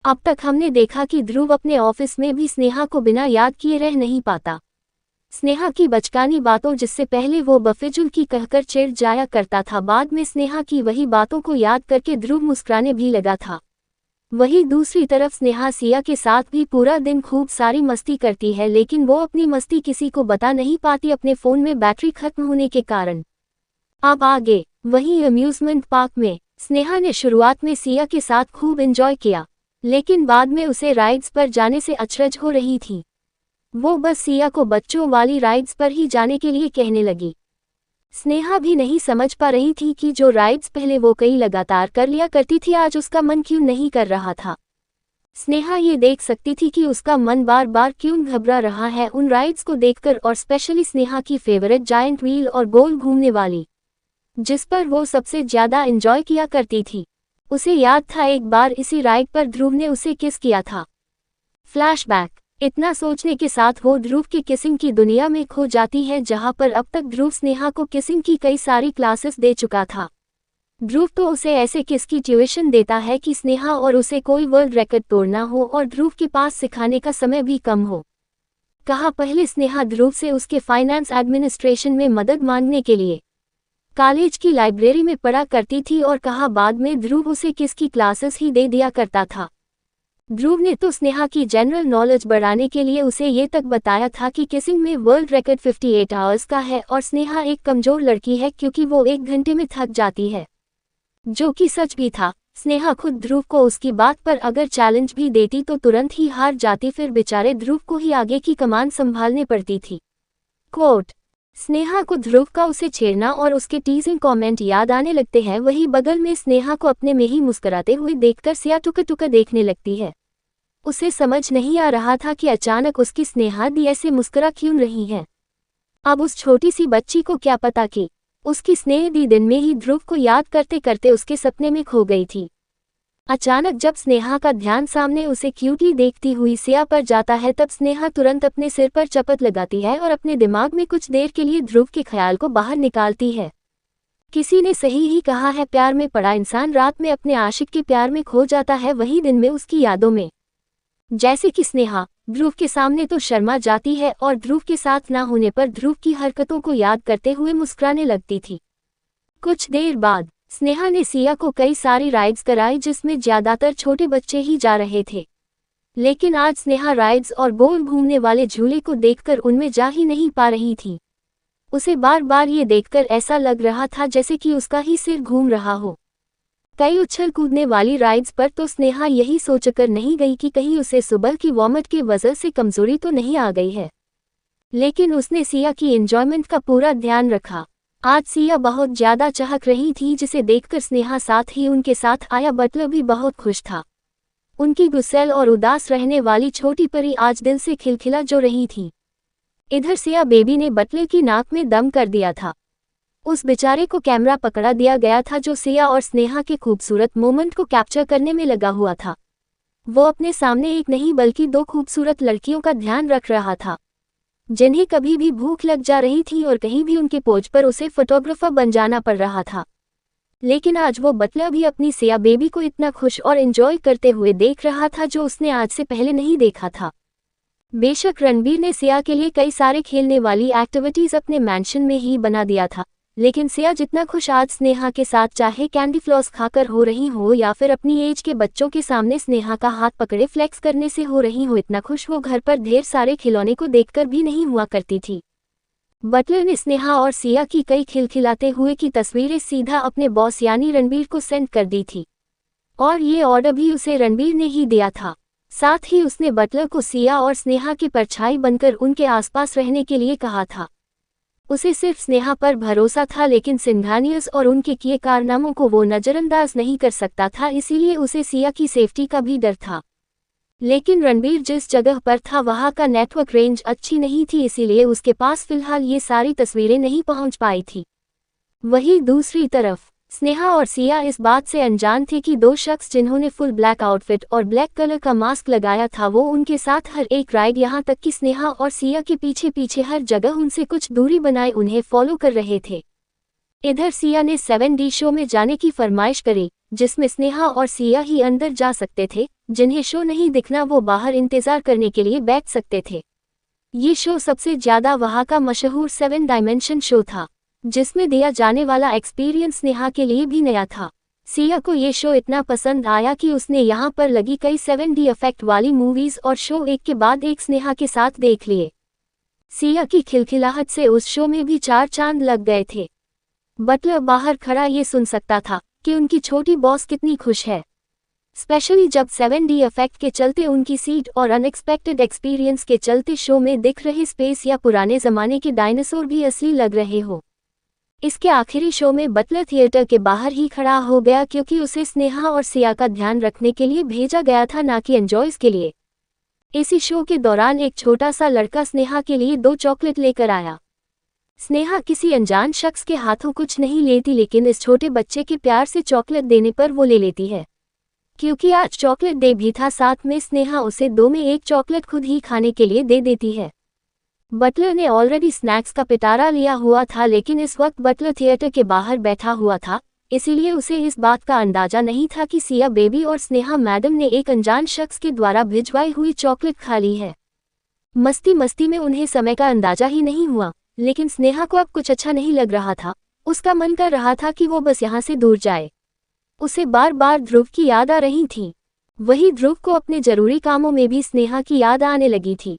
अब तक हमने देखा कि ध्रुव अपने ऑफिस में भी स्नेहा को बिना याद किए रह नहीं पाता। स्नेहा की बचकानी बातों जिससे पहले वो बफिजुल की कहकर चिढ़ जाया करता था, बाद में स्नेहा की वही बातों को याद करके ध्रुव मुस्कुराने भी लगा था। वहीं दूसरी तरफ स्नेहा सिया के साथ भी पूरा दिन खूब सारी मस्ती करती है, लेकिन वो अपनी मस्ती किसी को बता नहीं पाती अपने फ़ोन में बैटरी खत्म होने के कारण। अब आगे वहीं अम्यूज़मेंट पार्क में स्नेहा ने शुरुआत में सिया के साथ खूब एंजॉय किया, लेकिन बाद में उसे राइड्स पर जाने से अचरज हो रही थी। वो बस सिया को बच्चों वाली राइड्स पर ही जाने के लिए कहने लगी। स्नेहा भी नहीं समझ पा रही थी कि जो राइड्स पहले वो कई लगातार कर लिया करती थी, आज उसका मन क्यों नहीं कर रहा था। स्नेहा ये देख सकती थी कि उसका मन बार बार क्यों घबरा रहा है उन राइड्स को देखकर, और स्पेशली स्नेहा की फेवरेट जायंट व्हील और गोल घूमने वाली, जिस पर वो सबसे ज्यादा एंजॉय किया करती थी। उसे याद था एक बार इसी राइड पर ध्रुव ने उसे किस किया था। फ्लैशबैक। इतना सोचने के साथ वो ध्रुव की किसिंग की दुनिया में खो जाती है, जहां पर अब तक ध्रुव स्नेहा को किसिंग की कई सारी क्लासेस दे चुका था। ध्रुव तो उसे ऐसे किस की ट्यूशन देता है कि स्नेहा और उसे कोई वर्ल्ड रिकॉर्ड तोड़ना हो और ध्रुव के पास सिखाने का समय भी कम हो। कहा पहले स्नेहा ध्रुव से उसके फाइनेंस एडमिनिस्ट्रेशन में मदद मांगने के लिए कॉलेज की लाइब्रेरी में पढ़ा करती थी, और कहा बाद में ध्रुव उसे किस की क्लासेस ही दे दिया करता था। ध्रुव ने तो स्नेहा की जनरल नॉलेज बढ़ाने के लिए उसे ये तक बताया था कि किसिंग में वर्ल्ड रिकॉर्ड 58 आवर्स का है, और स्नेहा एक कमजोर लड़की है क्योंकि वो 1 घंटे में थक जाती है, जो कि सच भी था। स्नेहा खुद ध्रुव को उसकी बात पर अगर चैलेंज भी देती तो तुरंत ही हार जाती, फिर बेचारे ध्रुव को ही आगे की कमान संभालने पड़ती थी। कोट। स्नेहा को ध्रुव का उसे छेड़ना और उसके टीजिंग कमेंट याद आने लगते हैं। वही बगल में स्नेहा को अपने में ही मुस्कुराते हुए देखकर सिया टुक टुक देखने लगती है। उसे समझ नहीं आ रहा था कि अचानक उसकी स्नेहा दी ऐसे मुस्कुरा क्यों रही है। अब उस छोटी सी बच्ची को क्या पता कि उसकी स्नेह दी दिन में ही ध्रुव को याद करते करते उसके सपने में खो गई थी। अचानक जब स्नेहा का ध्यान सामने उसे क्यूटी देखती हुई सिया पर जाता है, तब स्नेहा तुरंत अपने सिर पर चपत लगाती है और अपने दिमाग में कुछ देर के लिए ध्रुव के ख्याल को बाहर निकालती है। किसी ने सही ही कहा है, प्यार में पड़ा इंसान रात में अपने आशिक के प्यार में खो जाता है, वही दिन में उसकी यादों में। जैसे कि स्नेहा ध्रुव के सामने तो शर्मा जाती है और ध्रुव के साथ ना होने पर ध्रुव की हरकतों को याद करते हुए मुस्कुराने लगती थी। कुछ देर बाद स्नेहा ने सिया को कई सारी राइड्स कराई, जिसमें ज्यादातर छोटे बच्चे ही जा रहे थे, लेकिन आज स्नेहा राइड्स और गोल घूमने वाले झूले को देखकर उनमें जा ही नहीं पा रही थी। उसे बार बार ये देखकर ऐसा लग रहा था जैसे कि उसका ही सिर घूम रहा हो। कई उछल कूदने वाली राइड्स पर तो स्नेहा यही सोचकर नहीं गई कि कहीं उसे सुबह की वॉमिट की वजह से कमजोरी तो नहीं आ गई है, लेकिन उसने सिया की एंजॉयमेंट का पूरा ध्यान रखा। आज सिया बहुत ज्यादा चहक रही थी, जिसे देखकर स्नेहा साथ ही उनके साथ आया बटलर भी बहुत खुश था। उनकी गुस्सैल और उदास रहने वाली छोटी परी आज दिल से खिलखिला जो रही थी। इधर सिया बेबी ने बटलर की नाक में दम कर दिया था। उस बेचारे को कैमरा पकड़ा दिया गया था जो सिया और स्नेहा के खूबसूरत मोमेंट को कैप्चर करने में लगा हुआ था। वो अपने सामने एक नहीं बल्कि 2 खूबसूरत लड़कियों का ध्यान रख रहा था, जिन्हें कभी भी भूख लग जा रही थी और कहीं भी उनके पोज पर उसे फोटोग्राफर बन जाना पड़ रहा था। लेकिन आज वो बटलर भी अपनी सिया बेबी को इतना खुश और एंजॉय करते हुए देख रहा था जो उसने आज से पहले नहीं देखा था। बेशक रणबीर ने सिया के लिए कई सारे खेलने वाली एक्टिविटीज अपने मैंशन में ही बना दिया था, लेकिन सिया जितना खुश आज स्नेहा के साथ, चाहे कैंडी फ्लॉस खाकर हो रही हो या फिर अपनी एज के बच्चों के सामने स्नेहा का हाथ पकड़े फ्लेक्स करने से हो रही हो, इतना खुश वो घर पर ढेर सारे खिलौने को देखकर भी नहीं हुआ करती थी। बटलर ने स्नेहा और सिया की कई खिलखिलाते हुए की तस्वीरें सीधा अपने बॉस यानी रणबीर को सेंड कर दी थी, और ये ऑर्डर भी उसे रणबीर ने ही दिया था। साथ ही उसने बटलर को सिया और स्नेहा की परछाई बनकर उनके आसपास रहने के लिए कहा था। उसे सिर्फ स्नेहा पर भरोसा था, लेकिन सिंघानियस और उनके किए कारनामों को वो नजरअंदाज नहीं कर सकता था, इसीलिए उसे सिया की सेफ्टी का भी डर था। लेकिन रणबीर जिस जगह पर था वहां का नेटवर्क रेंज अच्छी नहीं थी, इसीलिए उसके पास फिलहाल ये सारी तस्वीरें नहीं पहुंच पाई थी। वहीं दूसरी तरफ स्नेहा और सिया इस बात से अनजान थे कि 2 शख्स जिन्होंने फुल ब्लैक आउटफिट और ब्लैक कलर का मास्क लगाया था वो उनके साथ हर एक राइड, यहाँ तक कि स्नेहा और सिया के पीछे पीछे हर जगह उनसे कुछ दूरी बनाए उन्हें फॉलो कर रहे थे। इधर सिया ने 7D शो में जाने की फरमाइश करी, जिसमें स्नेहा और सिया ही अंदर जा सकते थे, जिन्हें शो नहीं दिखना वो बाहर इंतजार करने के लिए बैठ सकते थे। ये शो सबसे ज्यादा वहाँ का मशहूर 7 डायमेंशन शो था, जिसमें दिया जाने वाला एक्सपीरियंस स्नेहा के लिए भी नया था। सिया को ये शो इतना पसंद आया कि उसने यहाँ पर लगी कई 7D इफेक्ट वाली मूवीज और शो एक के बाद एक स्नेहा के साथ देख लिए। सिया की खिलखिलाहट से उस शो में भी 4 चांद लग गए थे। बटलर बाहर खड़ा ये सुन सकता था कि उनकी छोटी बॉस कितनी खुश है, स्पेशली जब 7D इफेक्ट के चलते उनकी सीट और अनएक्सपेक्टेड एक्सपीरियंस के चलते शो में दिख रहे स्पेस या पुराने जमाने के डायनासोर भी असली लग रहे हो। इसके आखिरी शो में बटलर थिएटर के बाहर ही खड़ा हो गया क्योंकि उसे स्नेहा और सिया का ध्यान रखने के लिए भेजा गया था, ना कि एंजॉयज के लिए। इसी शो के दौरान एक छोटा सा लड़का स्नेहा के लिए 2 चॉकलेट लेकर आया। स्नेहा किसी अनजान शख्स के हाथों कुछ नहीं लेती, लेकिन इस छोटे बच्चे के प्यार से चॉकलेट देने पर वो ले लेती है। क्योंकि आज चॉकलेट डे भी था, साथ में स्नेहा उसे 2 में 1 चॉकलेट खुद ही खाने के लिए दे देती है। बटलर ने ऑलरेडी स्नैक्स का पिटारा लिया हुआ था, लेकिन इस वक्त बटलर थिएटर के बाहर बैठा हुआ था, इसीलिए उसे इस बात का अंदाजा नहीं था कि सिया बेबी और स्नेहा मैडम ने एक अनजान शख्स के द्वारा भिजवाई हुई चॉकलेट खा ली है। मस्ती मस्ती में उन्हें समय का अंदाजा ही नहीं हुआ, लेकिन स्नेहा को अब कुछ अच्छा नहीं लग रहा था। उसका मन कर रहा था कि वो बस यहाँ से दूर जाए। उसे बार बार ध्रुव की याद आ रही थी। वही ध्रुव को अपने जरूरी कामों में भी स्नेहा की याद आने लगी थी।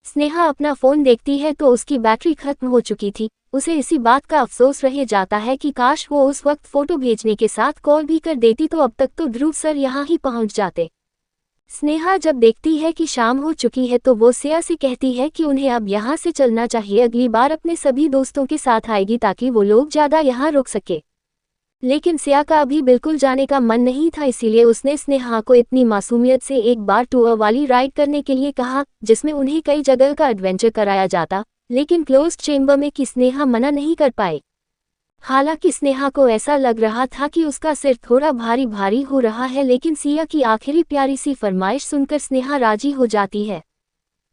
स्नेहा अपना फोन देखती है तो उसकी बैटरी खत्म हो चुकी थी। उसे इसी बात का अफसोस रह जाता है कि काश वो उस वक्त फोटो भेजने के साथ कॉल भी कर देती तो अब तक तो ध्रुव सर यहाँ ही पहुँच जाते। स्नेहा जब देखती है कि शाम हो चुकी है तो वो सिया से कहती है कि उन्हें अब यहाँ से चलना चाहिए, अगली बार अपने सभी दोस्तों के साथ आएगी ताकि वो लोग ज़्यादा यहाँ रुक सके। लेकिन सिया का अभी बिल्कुल जाने का मन नहीं था, इसीलिए उसने स्नेहा को इतनी मासूमियत से एक बार टूर वाली राइड करने के लिए कहा, जिसमें उन्हें कई जगह का एडवेंचर कराया जाता, लेकिन क्लोज्ड चेंबर में कि स्नेहा मना नहीं कर पाए। हालांकि स्नेहा को ऐसा लग रहा था कि उसका सिर थोड़ा भारी भारी हो रहा है, लेकिन सिया की आखिरी प्यारी सी फरमाइश सुनकर स्नेहा राजी हो जाती है।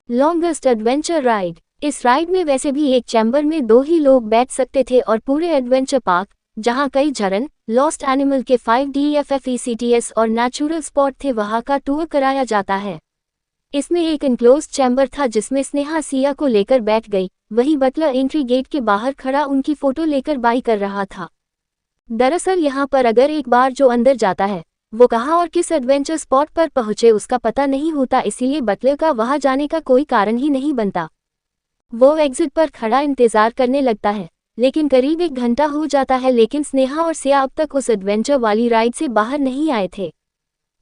Longest adventure ride. इस राइड में वैसे भी एक चैम्बर में 2 ही लोग बैठ सकते थे और पूरे एडवेंचर पार्क, जहां कई झरन, लॉस्ट एनिमल के 5D FFECTS और नेचुरल स्पॉट थे, वहां का टूर कराया जाता है। इसमें एक इनक्लोज्ड चैम्बर था जिसमें स्नेहा सिया को लेकर बैठ गई। वहीं बटलर एंट्री गेट के बाहर खड़ा उनकी फोटो लेकर बाई कर रहा था। दरअसल यहाँ पर अगर एक बार जो अंदर जाता है वो कहाँ और किस एडवेंचर स्पॉट पर पहुंचे उसका पता नहीं होता, इसीलिए बटलर का वहां जाने का कोई कारण ही नहीं बनता। वो एग्जिट पर खड़ा इंतजार करने लगता है, लेकिन करीब 1 घंटा हो जाता है, लेकिन स्नेहा और सिया अब तक उस एडवेंचर वाली राइड से बाहर नहीं आए थे।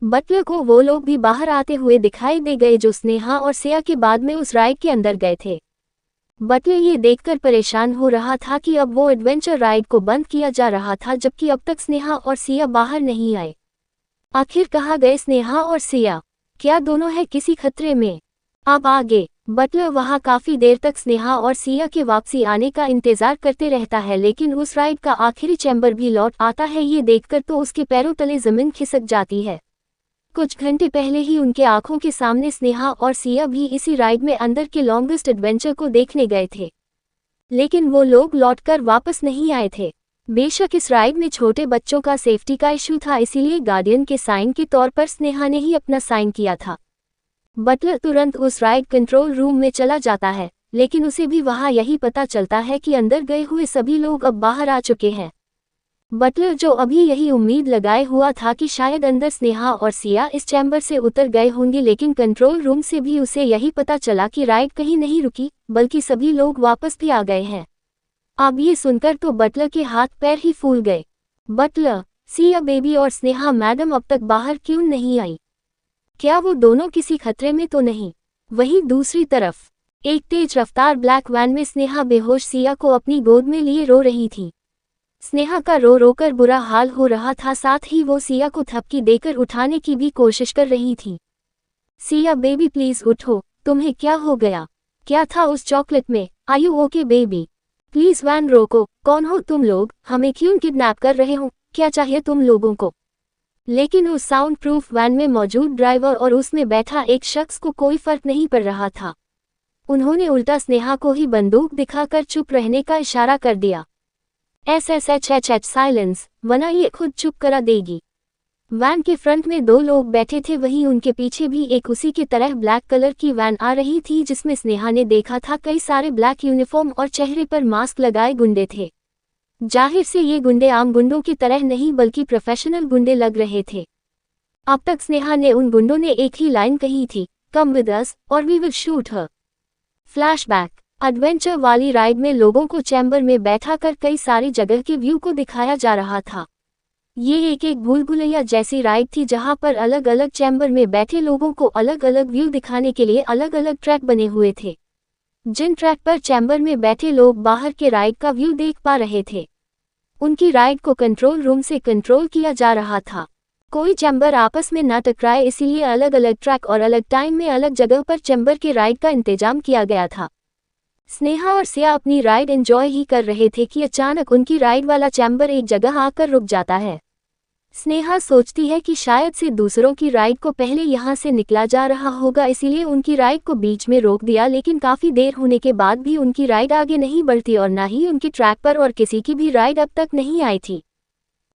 बटलर को वो लोग भी बाहर आते हुए दिखाई दे गए जो स्नेहा और सिया के बाद में उस राइड के अंदर गए थे। बटलर ये देखकर परेशान हो रहा था कि अब वो एडवेंचर राइड को बंद किया जा रहा था, जबकि अब तक स्नेहा और सिया बाहर नहीं आए। आखिर कहाँ गए स्नेहा और सिया? क्या दोनों है किसी खतरे में? अब आगे बटलर वहां काफी देर तक स्नेहा और सिया के वापसी आने का इंतजार करते रहता है, लेकिन उस राइड का आखिरी चैम्बर भी लौट आता है। ये देखकर तो उसके पैरों तले जमीन खिसक जाती है। कुछ घंटे पहले ही उनके आंखों के सामने स्नेहा और सिया भी इसी राइड में अंदर के लॉन्गेस्ट एडवेंचर को देखने गए थे, लेकिन वो लोग लौटकर वापस नहीं आए थे। बेशक इस राइड में छोटे बच्चों का सेफ्टी का इशू था, इसीलिए गार्डियन के साइन के तौर पर स्नेहा ने ही अपना साइन किया था। बटलर तुरंत उस राइड कंट्रोल रूम में चला जाता है, लेकिन उसे भी वहां यही पता चलता है कि अंदर गए हुए सभी लोग अब बाहर आ चुके हैं। बटलर जो अभी यही उम्मीद लगाए हुआ था कि शायद अंदर स्नेहा और सिया इस चैम्बर से उतर गए होंगे, लेकिन कंट्रोल रूम से भी उसे यही पता चला कि राइड कहीं नहीं रुकी, बल्कि सभी लोग वापस भी आ गए हैं। अब ये सुनकर तो बटलर के हाथ पैर ही फूल गए। बटलर, सिया बेबी और स्नेहा मैडम अब तक बाहर क्यों नहीं आई? क्या वो दोनों किसी खतरे में तो नहीं? वहीं दूसरी तरफ एक तेज रफ्तार ब्लैक वैन में स्नेहा बेहोश सिया को अपनी गोद में लिए रो रही थी। स्नेहा का रो रोकर बुरा हाल हो रहा था, साथ ही वो सिया को थपकी देकर उठाने की भी कोशिश कर रही थी। सिया बेबी प्लीज उठो, तुम्हें क्या हो गया? क्या था उस चॉकलेट में? Are you okay baby? Please van रोको। कौन हो तुम लोग? हमें क्यों किडनैप कर रहे हो? क्या चाहिए तुम लोगों को? लेकिन उस साउंड प्रूफ वैन में मौजूद ड्राइवर और उसमें बैठा एक शख्स को कोई फर्क नहीं पड़ रहा था। उन्होंने उल्टा स्नेहा को ही बंदूक दिखाकर चुप रहने का इशारा कर दिया। SSHH साइलेंस, वरना ये खुद चुप करा देगी। वैन के फ्रंट में 2 लोग बैठे थे, वहीं उनके पीछे भी एक उसी की तरह ब्लैक कलर की वैन आ रही थी जिसमें स्नेहा ने देखा था कई सारे ब्लैक यूनिफॉर्म और चेहरे पर मास्क लगाए गुंडे थे। जाहिर से ये गुंडे आम गुंडों की तरह नहीं बल्कि प्रोफेशनल गुंडे लग रहे थे। अब तक स्नेहा ने उन गुंडों ने एक ही लाइन कही थी, कम विद अस और we will shoot her. Flashback, adventure वाली राइड में लोगों को चैम्बर में बैठाकर कई सारी जगह के व्यू को दिखाया जा रहा था। ये एक भूल भुलैया जैसी राइड थी जहां पर अलग अलग चैम्बर में बैठे लोगों को अलग अलग व्यू दिखाने के लिए अलग अलग ट्रैक बने हुए थे। जिन ट्रैक पर चैम्बर में बैठे लोग बाहर के राइड का व्यू देख पा रहे थे, उनकी राइड को कंट्रोल रूम से कंट्रोल किया जा रहा था। कोई चैम्बर आपस में न टकराए, इसीलिए अलग अलग ट्रैक और अलग टाइम में अलग जगह पर चैम्बर के राइड का इंतजाम किया गया था। स्नेहा और सिया अपनी राइड एंजॉय ही कर रहे थे कि अचानक उनकी राइड वाला चैम्बर एक जगह आकर रुक जाता है। स्नेहा सोचती है कि शायद से दूसरों की राइड को पहले यहां से निकला जा रहा होगा, इसीलिए उनकी राइड को बीच में रोक दिया, लेकिन काफी देर होने के बाद भी उनकी राइड आगे नहीं बढ़ती और न ही उनकी ट्रैक पर और किसी की भी राइड अब तक नहीं आई थी।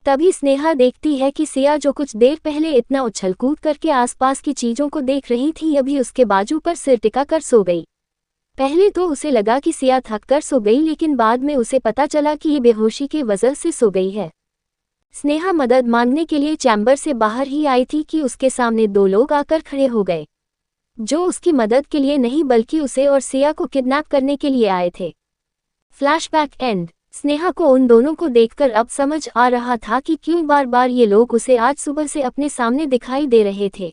तभी स्नेहा देखती है कि सिया जो कुछ देर पहले इतना उछल कूद करके आसपास की चीजों को देख रही थी, अभी उसके बाजू पर सिर टिका कर सो गई। पहले तो उसे लगा कि सिया थक कर सो गई, लेकिन बाद में उसे पता चला कि ये बेहोशी की वजह से सो गई है। स्नेहा मदद मांगने के लिए चैम्बर से बाहर ही आई थी कि उसके सामने 2 लोग आकर खड़े हो गए, जो उसकी मदद के लिए नहीं बल्कि उसे और सिया को किडनैप करने के लिए आए थे। Flashback and. स्नेहा को उन दोनों को देखकर अब समझ आ रहा था कि क्यों बार बार ये लोग उसे आज सुबह से अपने सामने दिखाई दे रहे थे।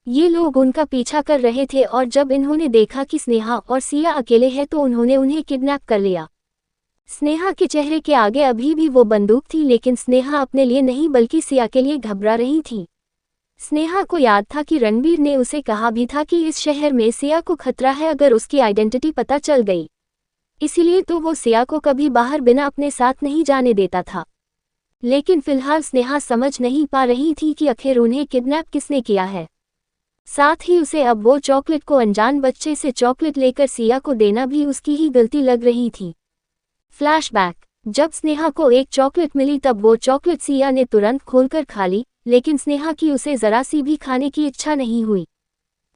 ये लोग उनका पीछा कर रहे थे और जब इन्होंने देखा कि स्नेहा और सिया अकेले हैं तो उन्होंने उन्हें किडनैप कर लिया। स्नेहा के चेहरे के आगे अभी भी वो बंदूक थी, लेकिन स्नेहा अपने लिए नहीं बल्कि सिया के लिए घबरा रही थी। स्नेहा को याद था कि रणबीर ने उसे कहा भी था कि इस शहर में सिया को खतरा है अगर उसकी आइडेंटिटी पता चल गई, इसीलिए तो वो सिया को कभी बाहर बिना अपने साथ नहीं जाने देता था। लेकिन फिलहाल स्नेहा समझ नहीं पा रही थी कि आखिर उन्हें किडनैप किसने किया है। साथ ही उसे अब वो चॉकलेट को अनजान बच्चे से चॉकलेट लेकर सिया को देना भी उसकी ही गलती लग रही थी। फ्लैशबैक, जब स्नेहा को एक चॉकलेट मिली तब वो चॉकलेट सिया ने तुरंत खोलकर खा ली, लेकिन स्नेहा की उसे जरा सी भी खाने की इच्छा नहीं हुई,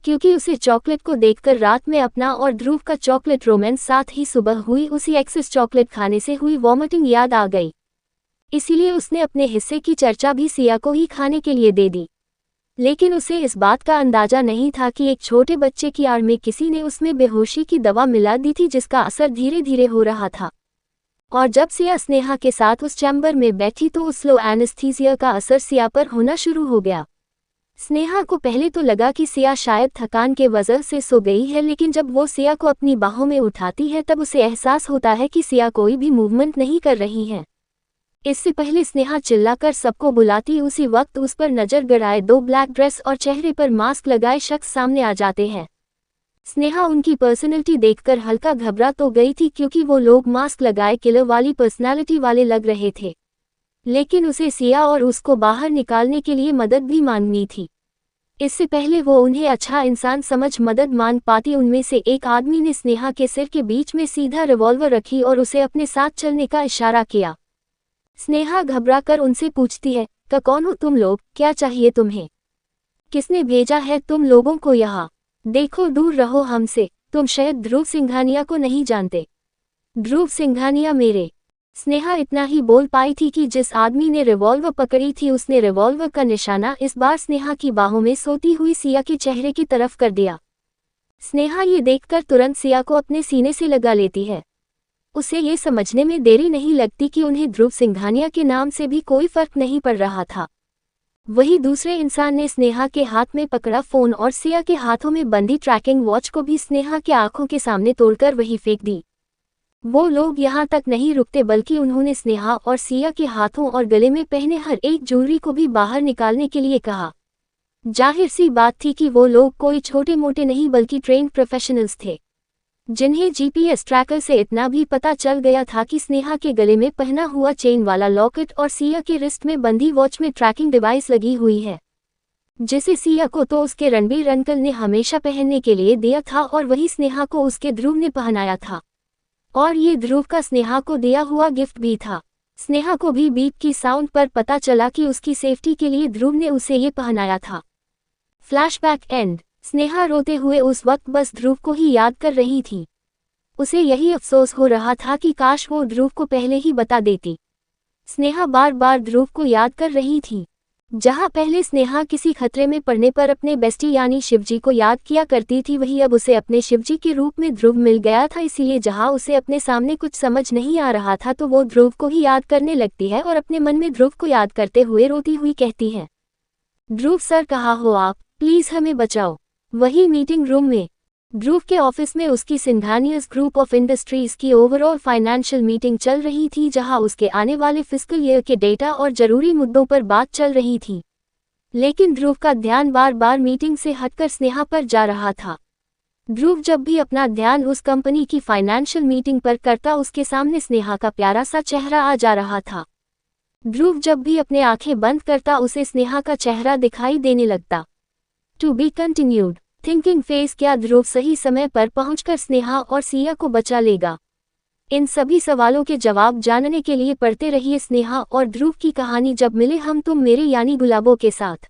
क्योंकि उसे चॉकलेट को देखकर रात में अपना और ध्रुव का चॉकलेट रोमांस, साथ ही सुबह हुई उसी एक्सेस चॉकलेट खाने से हुई वॉमिटिंग याद आ गई। इसीलिए उसने अपने हिस्से की चर्चा भी सिया को ही खाने के लिए दे दी। लेकिन उसे इस बात का अंदाजा नहीं था कि एक छोटे बच्चे की आड़ में किसी ने उसमें बेहोशी की दवा मिला दी थी जिसका असर धीरे धीरे हो रहा था। और जब सिया स्नेहा के साथ उस चैम्बर में बैठी तो उस स्लो एनेस्थीसिया का असर सिया पर होना शुरू हो गया। स्नेहा को पहले तो लगा कि सिया शायद थकान के वजह से सो गई है, लेकिन जब वो सिया को अपनी बाहों में उठाती है तब उसे एहसास होता है कि सिया कोई भी मूवमेंट नहीं कर रही है। इससे पहले स्नेहा चिल्लाकर सबको बुलाती उसी वक्त उस पर नजर गड़ाए 2 ब्लैक ड्रेस और चेहरे पर मास्क लगाए शख्स सामने आ जाते हैं। स्नेहा उनकी पर्सनैलिटी देखकर हल्का घबरा तो गई थी, क्योंकि वो लोग मास्क लगाए किलर वाली पर्सनैलिटी वाले लग रहे थे, लेकिन उसे सिया और उसको बाहर निकालने के लिए मदद भी मांगनी थी। इससे पहले वो उन्हें अच्छा इंसान समझ मदद मांग पाती, उनमें से एक आदमी ने स्नेहा के सिर के बीच में सीधा रिवॉल्वर रखी और उसे अपने साथ चलने का इशारा किया। स्नेहा घबराकर उनसे पूछती है, कौन हो तुम लोग, क्या चाहिए तुम्हें, किसने भेजा है तुम लोगों को यहाँ, देखो दूर रहो हमसे, तुम शायद ध्रुव सिंघानिया को नहीं जानते। ध्रुव सिंघानिया मेरे। स्नेहा इतना ही बोल पाई थी कि जिस आदमी ने रिवॉल्वर पकड़ी थी उसने रिवॉल्वर का निशाना इस बार स्नेहा की बाहों में सोती हुई सिया के चेहरे की तरफ कर दिया। स्नेहा ये देखकर तुरंत सिया को अपने सीने से लगा लेती है। उसे ये समझने में देरी नहीं लगती कि उन्हें ध्रुव सिंघानिया के नाम से भी कोई फर्क नहीं पड़ रहा था। वही दूसरे इंसान ने स्नेहा के हाथ में पकड़ा फोन और सिया के हाथों में बंधी ट्रैकिंग वॉच को भी स्नेहा के आंखों के सामने तोड़कर वही फेंक दी। वो लोग यहाँ तक नहीं रुकते बल्कि उन्होंने स्नेहा और सिया के हाथों और गले में पहने हर एक ज्वेलरी को भी बाहर निकालने के लिए कहा। जाहिर सी बात थी कि वो लोग कोई छोटे मोटे नहीं बल्कि ट्रेन्ड प्रोफेशनल्स थे, जिन्हें जीपीएस ट्रैकर से इतना भी पता चल गया था कि स्नेहा के गले में पहना हुआ चेन वाला लॉकेट और सिया के रिस्ट में बंधी वॉच में ट्रैकिंग डिवाइस लगी हुई है, जिसे सिया को तो उसके रणबीर अंकल ने हमेशा पहनने के लिए दिया था और वही स्नेहा को उसके ध्रुव ने पहनाया था, और ये ध्रुव का स्नेहा को दिया हुआ गिफ्ट भी था। स्नेहा को भी बीप की साउंड पर पता चला कि उसकी सेफ्टी के लिए ध्रुव ने उसे ये पहनाया था। Flashback and. स्नेहा रोते हुए उस वक्त बस ध्रुव को ही याद कर रही थी। उसे यही अफसोस हो रहा था कि काश वो ध्रुव को पहले ही बता देती। स्नेहा बार बार ध्रुव को याद कर रही थी। जहां पहले स्नेहा किसी खतरे में पड़ने पर अपने बेस्टी यानी शिवजी को याद किया करती थी, वही अब उसे अपने शिवजी के रूप में ध्रुव मिल गया था। इसीलिए जहां उसे अपने सामने कुछ समझ नहीं आ रहा था तो वो ध्रुव को ही याद करने लगती है और अपने मन में ध्रुव को याद करते हुए रोती हुई कहती है, ध्रुव सर कहाँ हो आप, प्लीज हमें बचाओ। वही मीटिंग रूम में ध्रुव के ऑफिस में उसकी सिंघानियस ग्रुप ऑफ इंडस्ट्रीज की ओवरऑल फाइनेंशियल मीटिंग चल रही थी, जहां उसके आने वाले फिस्कल ईयर के डेटा और जरूरी मुद्दों पर बात चल रही थी। लेकिन ध्रुव का ध्यान बार बार मीटिंग से हटकर स्नेहा पर जा रहा था। ध्रुव जब भी अपना ध्यान उस कंपनी की फाइनेंशियल मीटिंग पर करता, उसके सामने स्नेहा का प्यारा सा चेहरा आ जा रहा था। ध्रुव जब भी अपने आंखें बंद करता, उसे स्नेहा का चेहरा दिखाई देने लगता। To be continued. Thinking phase. क्या ध्रुव सही समय पर पहुंचकर स्नेहा और सिया को बचा लेगा? इन सभी सवालों के जवाब जानने के लिए पढ़ते रहिए स्नेहा और ध्रुव की कहानी जब मिले हम तुम मेरे यानी गुलाबों के साथ।